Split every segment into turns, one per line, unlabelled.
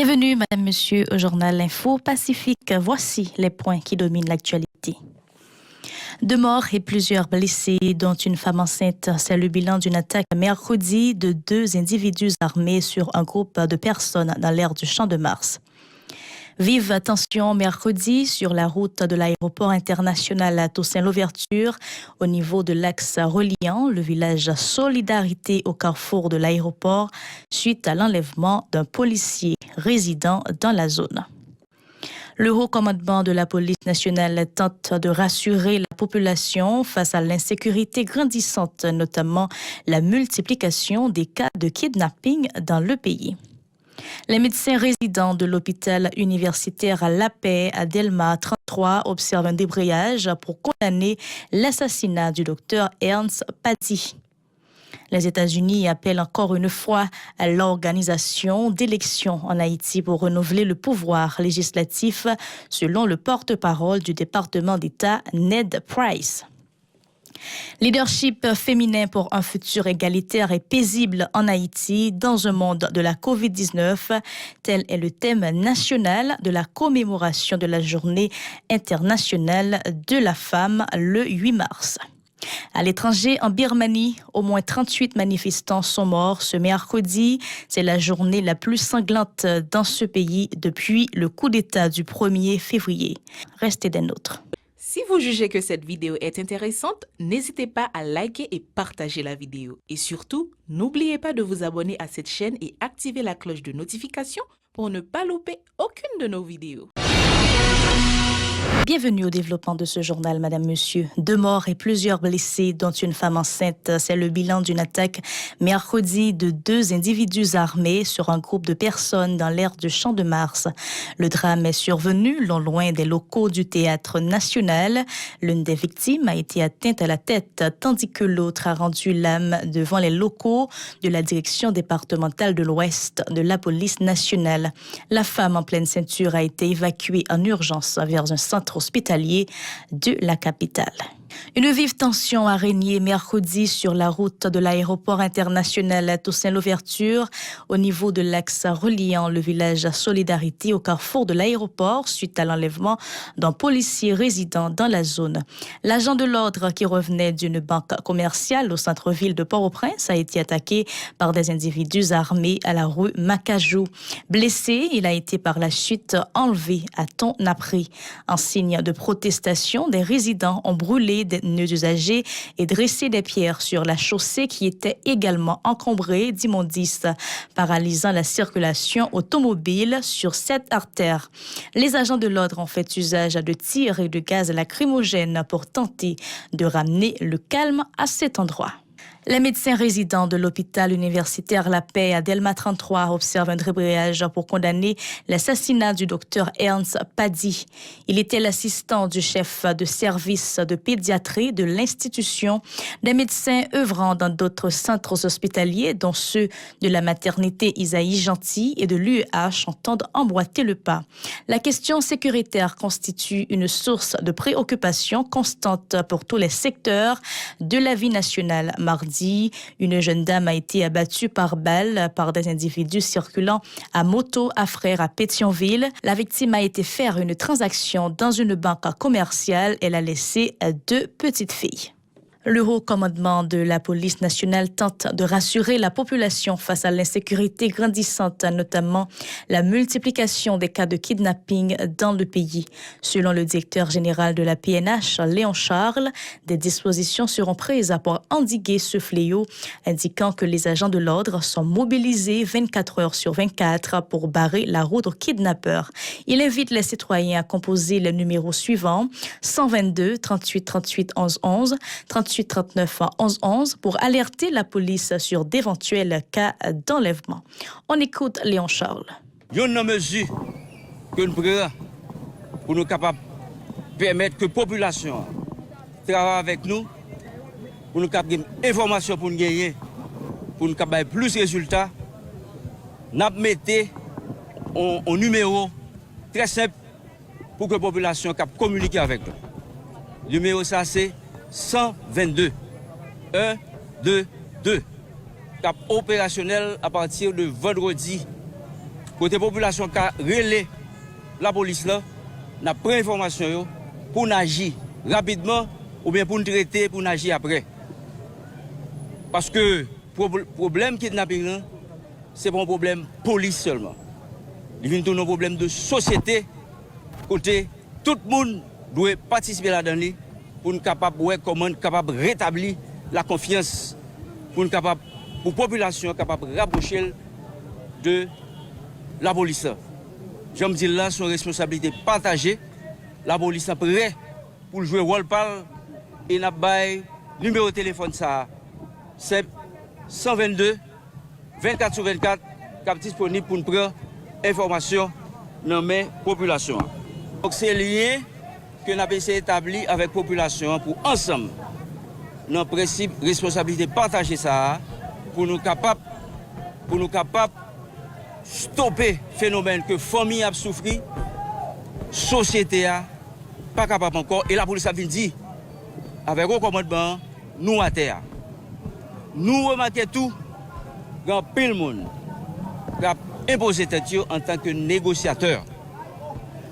Bienvenue, Madame, Monsieur, au journal Info Pacifique. Voici les points qui dominent l'actualité. 2 morts et plusieurs blessés, dont une femme enceinte. C'est le bilan d'une attaque mercredi de 2 individus armés sur un groupe de personnes dans l'aire du Champ de Mars. Vive tension mercredi sur la route de l'aéroport international à Toussaint-Louverture au niveau de l'axe reliant le village Solidarité au carrefour de l'aéroport suite à l'enlèvement d'un policier résidant dans la zone. Le haut commandement de la police nationale tente de rassurer la population face à l'insécurité grandissante, notamment la multiplication des cas de kidnapping dans le pays. Les médecins résidents de l'hôpital universitaire à La Paix à Delma 33 observent un débrayage pour condamner l'assassinat du docteur Ernst Paddy. Les États-Unis appellent encore une fois à l'organisation d'élections en Haïti pour renouveler le pouvoir législatif, selon le porte-parole du département d'État, Ned Price. Leadership féminin pour un futur égalitaire et paisible en Haïti dans un monde de la COVID-19, tel est le thème national de la commémoration de la Journée internationale de la femme le 8 mars. À l'étranger, en Birmanie, au moins 38 manifestants sont morts ce mercredi. C'est la journée la plus sanglante dans ce pays depuis le coup d'État du 1er février. Restez des nôtres.
Si vous jugez que cette vidéo est intéressante, n'hésitez pas à liker et partager la vidéo. Et surtout, n'oubliez pas de vous abonner à cette chaîne et activer la cloche de notification pour ne pas louper aucune de nos vidéos.
Bienvenue au développement de ce journal, Madame, Monsieur. 2 morts et plusieurs blessés, dont une femme enceinte. C'est le bilan d'une attaque mercredi de 2 individus armés sur un groupe de personnes dans l'aire du Champ de Mars. Le drame est survenu non loin des locaux du Théâtre national. L'une des victimes a été atteinte à la tête, tandis que l'autre a rendu l'âme devant les locaux de la direction départementale de l'Ouest de la police nationale. La femme en pleine ceinture a été évacuée en urgence vers un centre hospitalier de la capitale. Une vive tension a régné mercredi sur la route de l'aéroport international à Toussaint-Louverture au niveau de l'axe reliant le village Solidarité au carrefour de l'aéroport suite à l'enlèvement d'un policier résidant dans la zone. L'agent de l'ordre qui revenait d'une banque commerciale au centre-ville de Port-au-Prince a été attaqué par des individus armés à la rue Macajou. Blessé, il a été par la suite enlevé à Ton-Napri. En signe de protestation, des résidents ont brûlé des pneus usagés et dressé des pierres sur la chaussée qui était également encombrée d'immondices, paralysant la circulation automobile sur cette artère. Les agents de l'ordre ont fait usage de tirs et de gaz lacrymogènes pour tenter de ramener le calme à cet endroit. Les médecins résidents de l'hôpital universitaire La Paix à Delma 33 observent un débrayage pour condamner l'assassinat du docteur Ernst Paddy. Il était l'assistant du chef de service de pédiatrie de l'institution. Des médecins œuvrant dans d'autres centres hospitaliers, dont ceux de la maternité Isaïe Gentil et de l'UEH, entendent emboîter le pas. La question sécuritaire constitue une source de préoccupation constante pour tous les secteurs de la vie nationale. Mardi, une jeune dame a été abattue par balle par des individus circulant à moto à Frères à Pétionville. La victime a été faire une transaction dans une banque commerciale. Elle a laissé 2 petites filles. Le haut commandement de la police nationale tente de rassurer la population face à l'insécurité grandissante, notamment la multiplication des cas de kidnapping dans le pays. Selon le directeur général de la PNH, Léon Charles, des dispositions seront prises pour endiguer ce fléau, indiquant que les agents de l'ordre sont mobilisés 24 heures sur 24 pour barrer la route aux kidnappeurs. Il invite les citoyens à composer les numéros suivants: 122 38 38 11 11, 38 39 11 11 pour alerter la police sur d'éventuels cas d'enlèvement. On écoute Léon Charles.
Il y a une mesure que nous prenons pour nous capables de permettre que la population travaille avec nous, pour nous capter des informations pour nous gagner, pour nous capter plus de résultats. Nous mettons un numéro très simple pour que la population puisse communiquer avec nous. Le numéro ça c'est 122 122 cap opérationnel à partir de vendredi Côté population qui a relé la police là, n'a pris information pour agir rapidement ou bien pour nous traiter, pour agir après. Parce que le problème kidnapping, ce n'est pas un problème police seulement. Il vient un problème de société. Côté, tout le monde doit participer là-dedans pour nous capable comment capable rétablir la confiance pour nous capable pour la population capable de rapprocher de la police. Je me dis là, son responsabilité partagée. La police est prête pour jouer rôle parle et n'a pas numéro de téléphone ça c'est 122 24/24 qui est disponible pour nous prendre information dans la population. Donc c'est lié que nous avons essayé d'établir avec la population pour ensemble, dans le principe responsabilité partagée ça pour nous capables stopper le phénomène que la famille a souffert, la société a pas capable encore et la police a dit avec un commandement nous à terre. Nous remarquons tout, grand pile monde qui a imposé tête en tant que négociateur.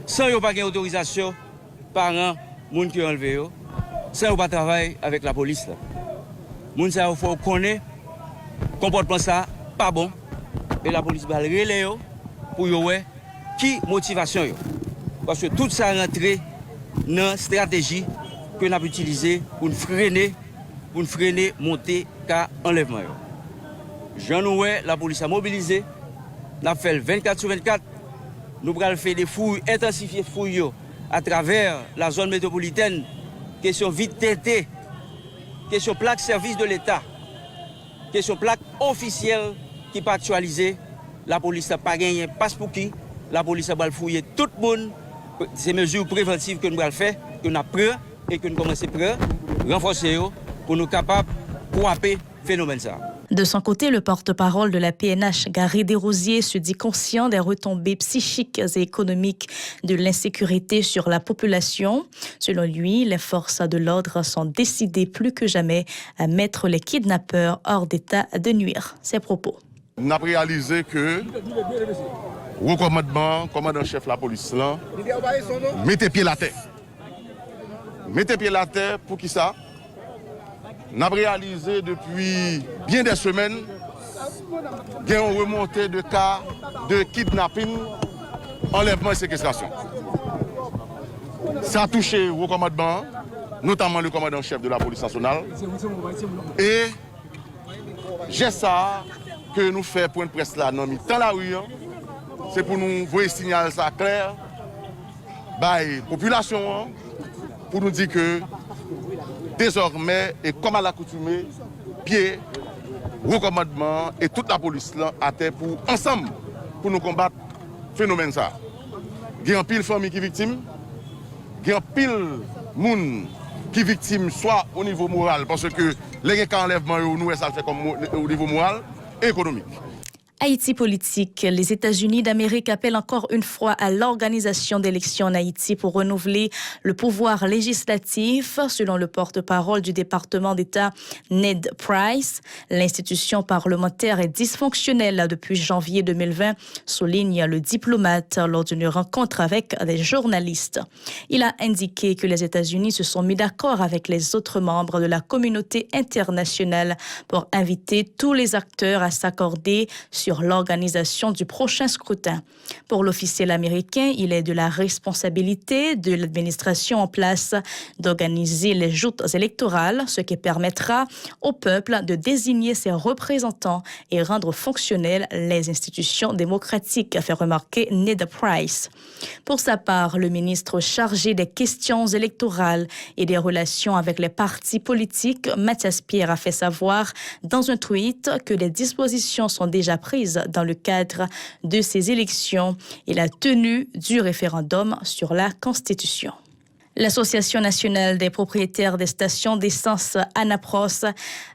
Sans yon pas d'autorisation par un monde qui a enlevé, sans yon pas travailler avec la police. Moun sa il faut connaître comportement ça pas bon et la police va relayer pour yon qui motivation yo. Parce que tout ça rentre dans la stratégie que nous avons utilisée pour freiner monter cas enlèvement. Jean Noué, la police a mobilisé, nous avons fait 24/24, nous avons fait des fouilles, intensifier les fouilles à travers la zone métropolitaine, question vitalité, question plaque service de l'État, question plaque officielle qui n'est pas actualisée, la police n'a pas gagné passe pour qui, la police a fouillé tout le monde, ces mesures préventives que nous avons fait, que nous avons pris et que nous commençons à renforcer pour nous capables de frapper le phénomène.
De son côté, le porte-parole de la PNH, Gary Desrosiers, se dit conscient des retombées psychiques et économiques de l'insécurité sur la population. Selon lui, les forces de l'ordre sont décidées plus que jamais à mettre les kidnappeurs hors d'état de nuire. Ses propos.
On a réalisé que le commandant-chef de la police, là, mettez pied à terre. Mettez pied à terre pour qui ça? On a réalisé depuis bien des semaines qu'il y a une remontée de cas de kidnapping, enlèvement et séquestration. Ça a touché au commandement, notamment le commandant-chef de la police nationale. Et j'ai ça que nous faisons pour une presse là, dans la rue, c'est pour nous voir un signal ça clair, la population, pour nous dire que désormais, et comme à l'accoutumée, pied, recommandement et toute la police là à terre pour ensemble pour nous combattre le phénomène ça. Il y a un pile famille qui est victime, il y a un pile monde qui est victime soit au niveau moral parce que les cas enlèvement nous ça le fait comme au niveau moral et économique.
Haïti politique. Les États-Unis d'Amérique appellent encore une fois à l'organisation d'élections en Haïti pour renouveler le pouvoir législatif, selon le porte-parole du département d'État Ned Price. L'institution parlementaire est dysfonctionnelle depuis janvier 2020, souligne le diplomate lors d'une rencontre avec des journalistes. Il a indiqué que les États-Unis se sont mis d'accord avec les autres membres de la communauté internationale pour inviter tous les acteurs à s'accorder sur l'organisation du prochain scrutin. Pour l'officiel américain, il est de la responsabilité de l'administration en place d'organiser les joutes électorales, ce qui permettra au peuple de désigner ses représentants et rendre fonctionnelles les institutions démocratiques, a fait remarquer Ned Price. Pour sa part, le ministre chargé des questions électorales et des relations avec les partis politiques, Mathias Pierre, a fait savoir dans un tweet que les dispositions sont déjà prises dans le cadre de ces élections et la tenue du référendum sur la Constitution. L'Association nationale des propriétaires des stations d'essence Anapros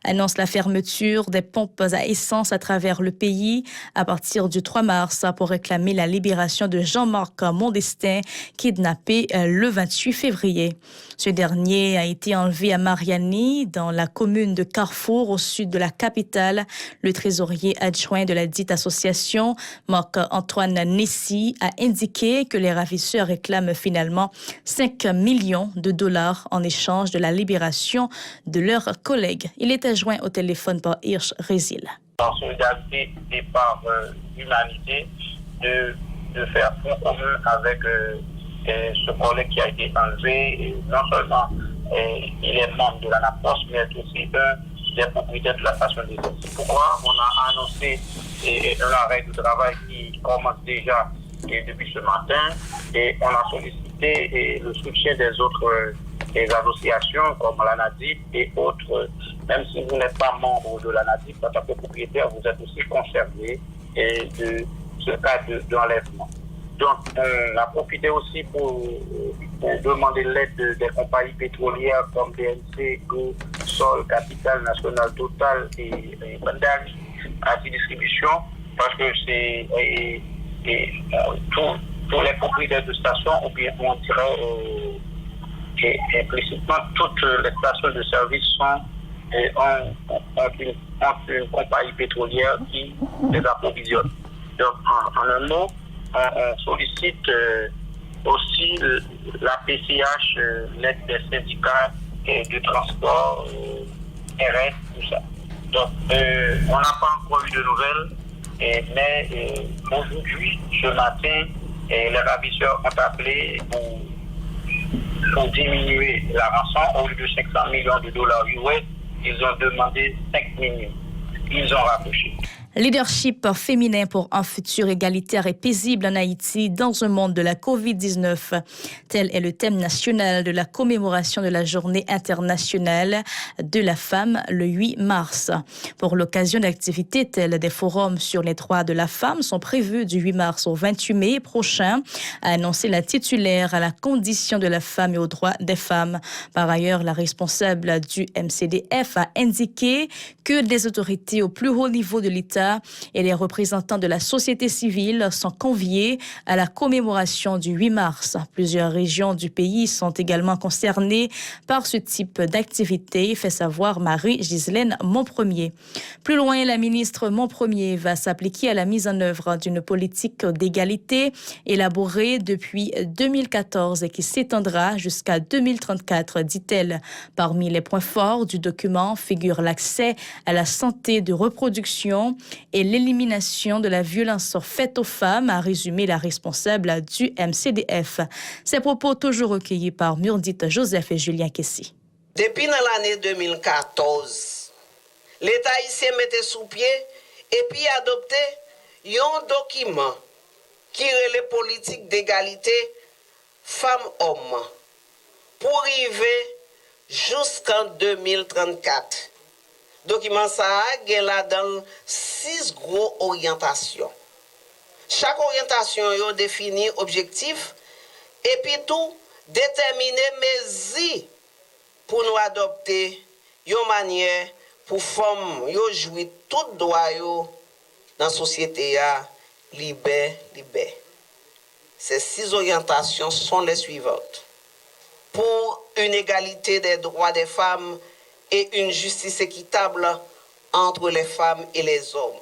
annonce la fermeture des pompes à essence à travers le pays à partir du 3 mars pour réclamer la libération de Jean-Marc Mondestin, kidnappé le 28 février. Ce dernier a été enlevé à Mariani, dans la commune de Carrefour, au sud de la capitale. Le trésorier adjoint de la dite association, Marc-Antoine Nessy, a indiqué que les ravisseurs réclament finalement 5 millions de dollars en échange de la libération de leurs collègues. Il était joint au téléphone par Hirsch Résil.
Par solidarité et par humanité, de faire front commun avec ce collègue qui a été enlevé. Et non seulement il est membre de l'Anapros, mais aussi un des propriétaires de la station d'essence. C'est pourquoi on a annoncé un arrêt de travail qui commence déjà depuis ce matin, et on a sollicité le soutien des autres associations comme l'ANADIP et autres. Même si vous n'êtes pas membre de l'ANADIP, en tant que propriétaire, vous êtes aussi concerné de ce cas d'enlèvement. Donc, on a profité aussi pour demander l'aide des compagnies pétrolières comme BNC, Go, Sol, Capital, National, Total et Bandari à la distribution, parce que c'est tous les propriétaires de stations, ou bien on dirait implicitement toutes les stations de service ont une compagnie pétrolière qui les approvisionne. Donc, en un mot, on sollicite aussi la PCH, l'aide des syndicats de transport, RS, tout ça. Donc, on n'a pas encore eu de nouvelles, mais aujourd'hui, ce matin, les ravisseurs ont appelé pour diminuer la rançon. Au lieu de 500 millions de dollars US, ils ont demandé 5 millions. Ils ont rapproché.
Leadership féminin pour un futur égalitaire et paisible en Haïti dans un monde de la COVID-19. Tel est le thème national de la commémoration de la Journée internationale de la femme le 8 mars. Pour l'occasion d'activités telles des forums sur les droits de la femme sont prévus du 8 mars au 28 mai prochain, a annoncé la titulaire à la condition de la femme et aux droits des femmes. Par ailleurs, la responsable du MCDF a indiqué que des autorités au plus haut niveau de l'État et les représentants de la société civile sont conviés à la commémoration du 8 mars. Plusieurs régions du pays sont également concernées par ce type d'activité, fait savoir Marie-Ghislaine Montpremier. Plus loin, la ministre Montpremier va s'appliquer à la mise en œuvre d'une politique d'égalité élaborée depuis 2014 et qui s'étendra jusqu'à 2034, dit-elle. Parmi les points forts du document figure l'accès à la santé de reproduction et l'élimination de la violence faite aux femmes, a résumé la responsable du MCDF. Ces propos toujours recueillis par Murdit Joseph et Julien Kessy.
Depuis l'année 2014, l'État haïtien mettait sous pied et puis adopté un document qui relève politique d'égalité femmes-hommes pour arriver jusqu'en 2034. Document ça a là dans 6 gros orientations. Chaque orientation a défini objectif et puis tout déterminer mesures pour nous adopter une manière pour femmes yo jouir tout droit yo dans la société libre. Ces 6 orientations sont les suivantes. Pour une égalité des droits des femmes et une justice équitable entre les femmes et les hommes.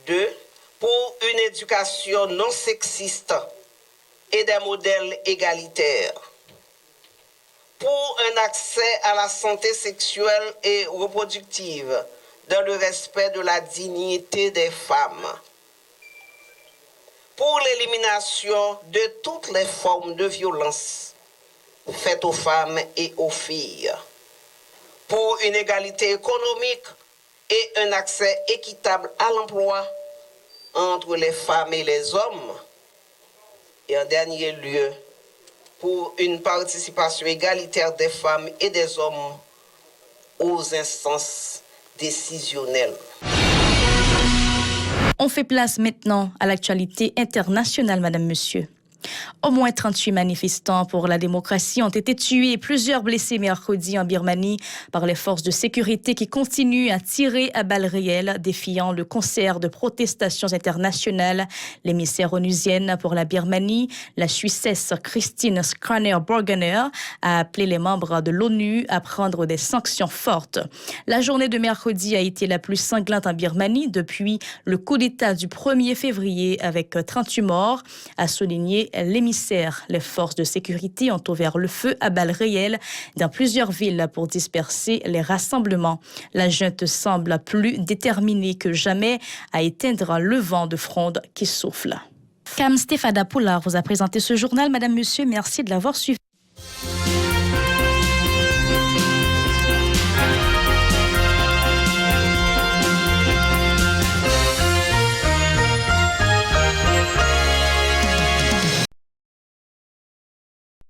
2. Pour une éducation non sexiste et des modèles égalitaires. Pour un accès à la santé sexuelle et reproductive dans le respect de la dignité des femmes. Pour l'élimination de toutes les formes de violence faites aux femmes et aux filles, pour une égalité économique et un accès équitable à l'emploi entre les femmes et les hommes, et en dernier lieu, pour une participation égalitaire des femmes et des hommes aux instances décisionnelles.
On fait place maintenant à l'actualité internationale, Madame, Monsieur. Au moins 38 manifestants pour la démocratie ont été tués et plusieurs blessés mercredi en Birmanie par les forces de sécurité qui continuent à tirer à balles réelles, défiant le concert de protestations internationales. L'émissaire onusienne pour la Birmanie, la Suissesse Christine Schraner-Borgener, a appelé les membres de l'ONU à prendre des sanctions fortes. La journée de mercredi a été la plus sanglante en Birmanie depuis le coup d'État du 1er février avec 38 morts, a souligné l'émissaire. Les forces de sécurité ont ouvert le feu à balles réelles dans plusieurs villes pour disperser les rassemblements. La junte semble plus déterminée que jamais à éteindre le vent de fronde qui souffle. Cam Stéphada Poulard vous a présenté ce journal. Madame, Monsieur, merci de l'avoir suivi.